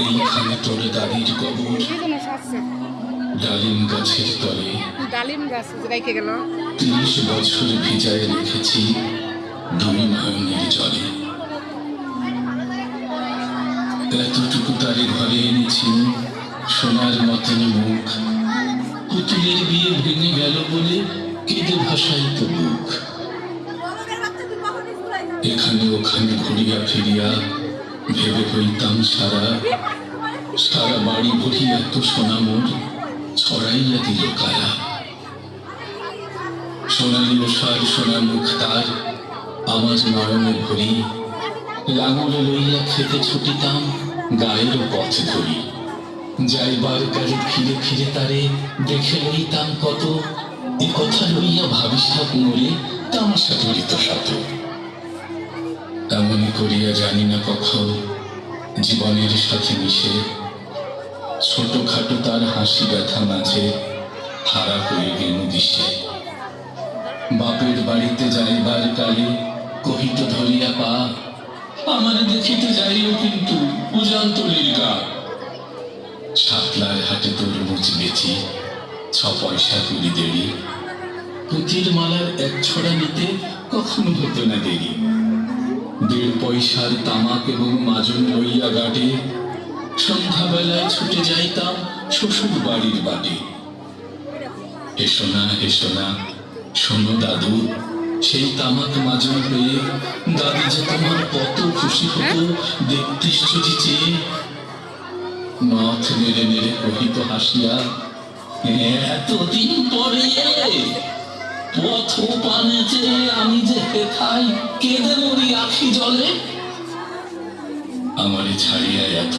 এইখানে তোর দাদির কবর, ডালিম গাছের তলে। ডালিম গাছ রেখে গেল 30 বছর ভিজায় রেখেছি দুই নয়নের জলে। এতটুকু তারে ঘরে এনেছি সোনার মতন মুখ, পুতুলের বিয়ে ভেঙে গেল বলে কেঁদে ভাসাই তো বুক। এখানে ওখানে ঘুরিয়া ফিরিয়া ভেবে হইতাম সারা, সারা বাড়ি ভরি এত সোনামোর ছড়াইয়া দিল কারা। সোনালি ওষার সোনা মুখ তার আমার নয়নে ভরি, লাঙল লইয়া খেতে ছুটিতাম গায়ের পথ ধরি। যাইবার কালে ফিরে ফিরে তারে দেখে লইতাম কত, এ কথা লইয়া ভাবিস থাক মরে তামাশা করিত শত। এমন করিয়া জানি না কখন জীবনের সাথে মিশে, ছোটখাটো তার হাসি ব্যথা মাঝে হারা হয়ে গেল দিশে। বাপের বাড়িতে যাইবার কালে কহিত ধরিয়া পা, আমার দেখিতে যাইও কিন্তু উজানতলির গা। শাপলার হাটে তরমুজ বেচি 6 পয়সা করি দেরি, পুঁতির মালার এক ছড়া নিতে কখনো হতো না দেরি। 1.5 পয়সার তামাক এবং মাজন লইয়া গাটে সন্ধ্যাবেলায় ছুটে যাইতাম শ্বশুর বাড়ির বাটে। হেসো না হেসো না শোনো দাদু, সেই তামাক মাজন পেয়ে দাদি যে তোমার কত খুশি হতো দেখতিস যদি চেয়ে। মাথ নেড়ে নেড়ে কহিত হাসিয়া, এতদিন পরে পথ পানে যে আমি যে হেথাই কেঁদে মরি আখি জলে। আমারে ছাড়িয়া এত